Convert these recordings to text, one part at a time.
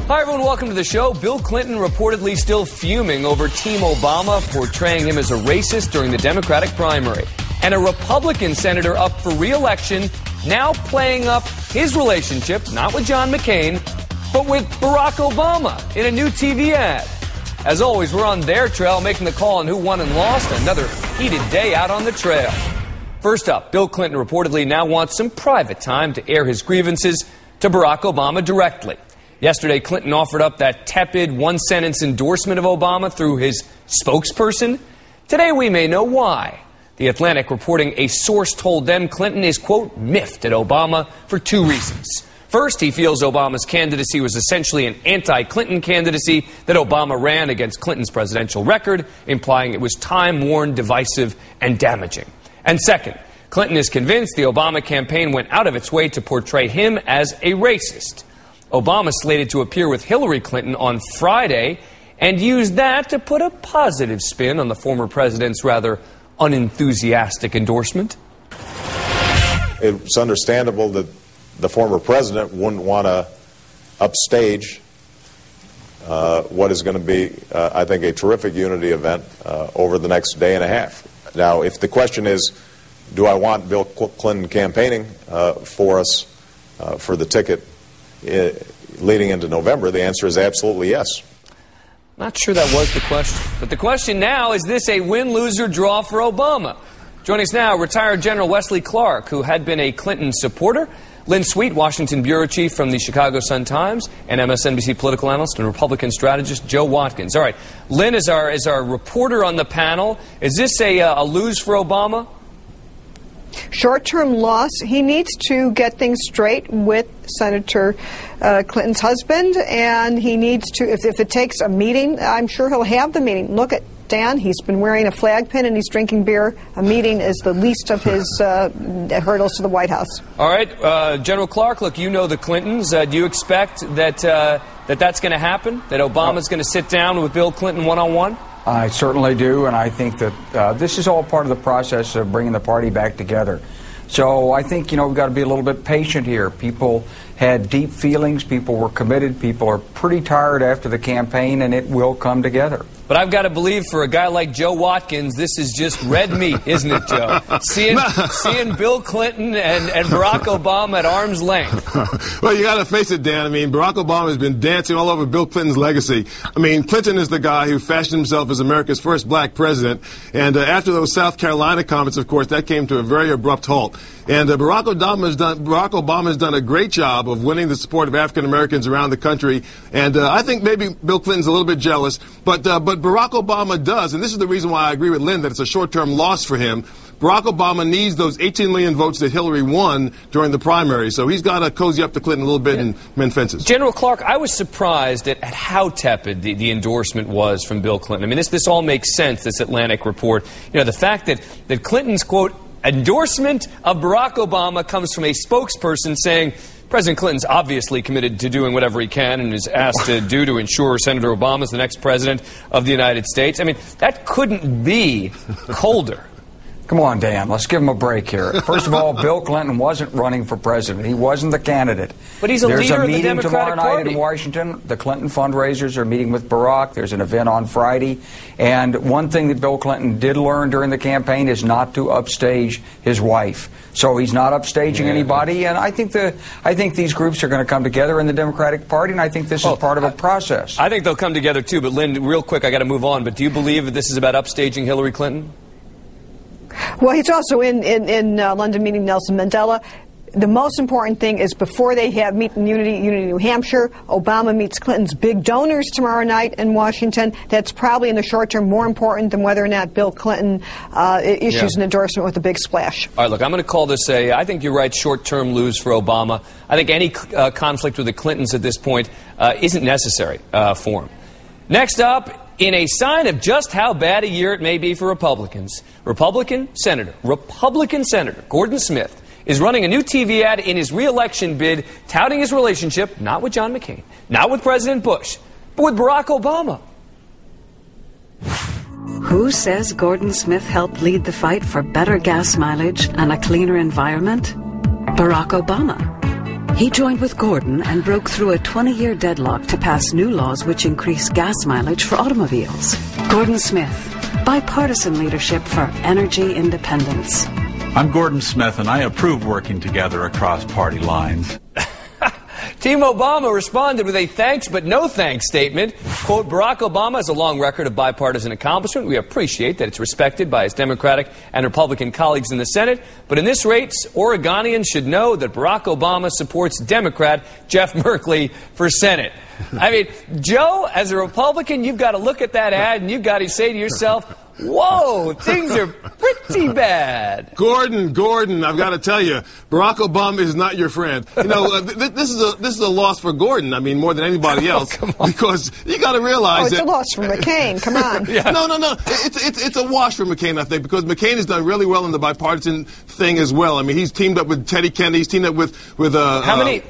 Hi, everyone. Welcome to the show. Bill Clinton reportedly still fuming over Team Obama portraying him as a racist during the Democratic primary. And a Republican senator up for re-election now playing up his relationship, not with John McCain, but with Barack Obama in a new TV ad. As always, we're on their trail making the call on who won and lost. Another heated day out on the trail. First up, Bill Clinton reportedly now wants some private time to air his grievances to Barack Obama directly. Yesterday, Clinton offered up that tepid one-sentence endorsement of Obama through his spokesperson. Today, we may know why. The Atlantic reporting a source told them Clinton is, quote, miffed at Obama for two reasons. First, he feels Obama's candidacy was essentially an anti-Clinton candidacy that Obama ran against Clinton's presidential record, implying it was time-worn, divisive, and damaging. And second, Clinton is convinced the Obama campaign went out of its way to portray him as a racist. Obama slated to appear with Hillary Clinton on Friday and used that to put a positive spin on the former president's rather unenthusiastic endorsement. It's understandable that the former president wouldn't want to upstage what is going to be, I think, a terrific unity event over the next day and a half. Now, if the question is, do I want Bill Clinton campaigning for us for the ticket leading into November, the answer is absolutely yes. Not sure that was the question. But the question now, is this a win-loser draw for Obama? Joining us now, retired General Wesley Clark, who had been a Clinton supporter, Lynn Sweet, Washington bureau chief from the Chicago Sun-Times, and MSNBC political analyst and Republican strategist Joe Watkins. All right, Lynn is our reporter on the panel. Is this a lose for Obama? Short-term loss. He needs to get things straight with Senator Clinton's husband, and he needs to, if it takes a meeting, I'm sure he'll have the meeting. Look at Dan. He's been wearing a flag pin and he's drinking beer. A meeting is the least of his hurdles to the White House. All right, General Clark, look, you know the Clintons. Do you expect that that's going to happen, that Obama's going to sit down with Bill Clinton one-on-one? I certainly do, and I think that this is all part of the process of bringing the party back together. So I think, we've got to be a little bit patient here. People had deep feelings. People were committed. People are pretty tired after the campaign, and it will come together. But I've got to believe for a guy like Joe Watkins, this is just red meat, isn't it, Joe? Seeing Bill Clinton and Barack Obama at arm's length. Well, you got to face it, Dan. I mean, Barack Obama has been dancing all over Bill Clinton's legacy. I mean, Clinton is the guy who fashioned himself as America's first black president. And after those South Carolina comments, of course, that came to a very abrupt halt. And Barack Obama has done a great job of winning the support of African Americans around the country. And I think maybe Bill Clinton's a little bit jealous, but Barack Obama does, and this is the reason why I agree with Lynn that it's a short-term loss for him. Barack Obama needs those 18 million votes that Hillary won during the primary, so he's got to cozy up to Clinton a little bit and mend fences. General Clark, I was surprised at how tepid the endorsement was from Bill Clinton. I mean, this all makes sense, this Atlantic report. The fact that Clinton's, quote, endorsement of Barack Obama comes from a spokesperson saying President Clinton's obviously committed to doing whatever he can and is asked to do to ensure Senator Obama is the next president of the United States. I mean, that couldn't be colder. Come on, Dan. Let's give him a break here. First of all, Bill Clinton wasn't running for president. He wasn't the candidate. But he's a leader of the Democratic Party. There's a meeting tomorrow night in Washington. The Clinton fundraisers are meeting with Barack. There's an event on Friday. And one thing that Bill Clinton did learn during the campaign is not to upstage his wife. So he's not upstaging anybody. And I think these groups are going to come together in the Democratic Party, and I think this is part of a process. I think they'll come together, too. But, Lynn, real quick, I got to move on. But do you believe that this is about upstaging Hillary Clinton? Well, he's also in London meeting Nelson Mandela. The most important thing is before they meet in Unity, New Hampshire, Obama meets Clinton's big donors tomorrow night in Washington. That's probably in the short term more important than whether or not Bill Clinton issues an endorsement with a big splash. All right, look, I'm going to call this I think you're right, short-term lose for Obama. I think any conflict with the Clintons at this point isn't necessary for him. Next up, in a sign of just how bad a year it may be for Republicans, Republican Senator Gordon Smith is running a new TV ad in his re-election bid, touting his relationship, not with John McCain, not with President Bush, but with Barack Obama. Who says Gordon Smith helped lead the fight for better gas mileage and a cleaner environment? Barack Obama. He joined with Gordon and broke through a 20-year deadlock to pass new laws which increase gas mileage for automobiles. Gordon Smith, bipartisan leadership for energy independence. I'm Gordon Smith, and I approve working together across party lines. Team Obama responded with a thanks but no thanks statement. Quote, Barack Obama has a long record of bipartisan accomplishment. We appreciate that it's respected by his Democratic and Republican colleagues in the Senate. But in this race, Oregonians should know that Barack Obama supports Democrat Jeff Merkley for Senate. I mean, Joe, as a Republican, you've got to look at that ad and you've got to say to yourself, whoa, things are pretty bad. Gordon, I've got to tell you, Barack Obama is not your friend. You know, this is a loss for Gordon. I mean, more than anybody else, because you got to realize it's a loss for McCain. Come on. Yeah. No. It's a wash for McCain, I think, because McCain has done really well in the bipartisan thing as well. I mean, he's teamed up with Teddy Kennedy. He's teamed up with how many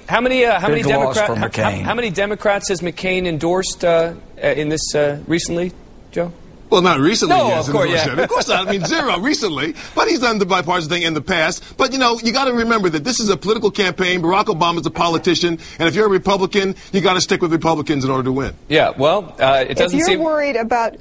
Democrats has McCain endorsed in this recently, Joe? Well, not recently. No, of course, yeah. Of course not. I mean, zero recently. But he's done the bipartisan thing in the past. But, you know, you got to remember that this is a political campaign. Barack Obama's a politician. And if you're a Republican, you got to stick with Republicans in order to win. Yeah, well, it doesn't seem... If you're worried about...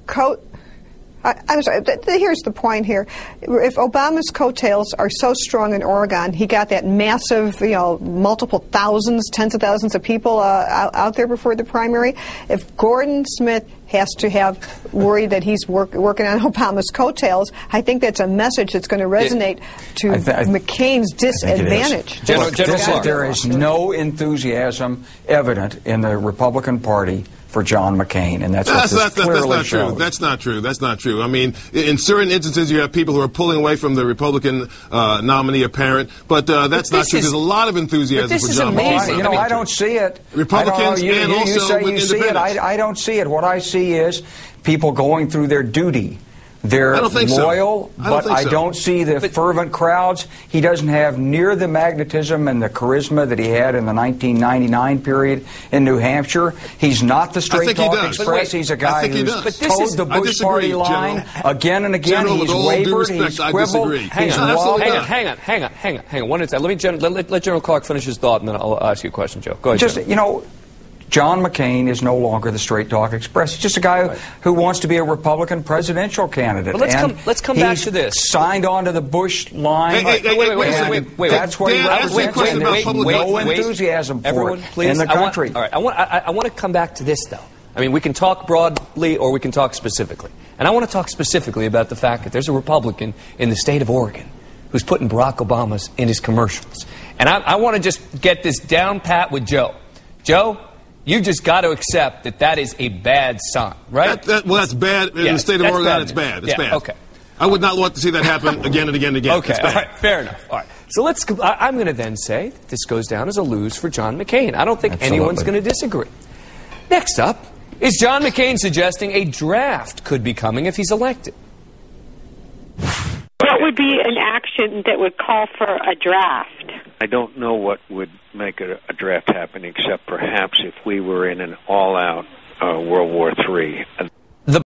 I'm sorry, here's the point here. If Obama's coattails are so strong in Oregon, he got that massive, multiple thousands, tens of thousands of people out there before the primary. If Gordon Smith has to have worried that he's working on Obama's coattails, I think that's a message that's going to resonate to McCain's disadvantage. General Clark. There is no enthusiasm evident in the Republican Party for John McCain, and that's what this clearly shows. That's not true. I mean, in certain instances, you have people who are pulling away from the Republican nominee apparent, but that's not true. There's a lot of enthusiasm for John McCain. I don't see it. Republicans and also with independents. I don't see it. What I see is people going through their duty. They're loyal, but I don't see the fervent crowds. He doesn't have near the magnetism and the charisma that he had in the 1999 period in New Hampshire. He's not the straight talk express. He's a guy who's toed the Bush party line again and again. He's wavered, he's quibbled, he's wobbled. Hang on. One inside. Let General Clark finish his thought, and then I'll ask you a question, Joe. Go ahead. John McCain is no longer the straight talk express. He's just a guy who wants to be a Republican presidential candidate. But let's come back to this. Signed on to the Bush line. Wait. That's what he represents. And there's no enthusiasm for it in the country. All right. I want to come back to this, though. I mean, we can talk broadly or we can talk specifically. And I want to talk specifically about the fact that there's a Republican in the state of Oregon who's putting Barack Obama's in his commercials. And I want to just get this down pat with Joe. Joe, you just got to accept that is a bad sign, right? That's bad. In the state of Oregon, it's bad. It's bad. Okay. I would not want to see that happen again and again and again. Okay, all right, fair enough. All right. So I'm going to then say that this goes down as a lose for John McCain. I don't think anyone's going to disagree. Next up, is John McCain suggesting a draft could be coming if he's elected? What would be an action that would call for a draft? I don't know what would make a draft happen, except perhaps if we were in an all-out World War III.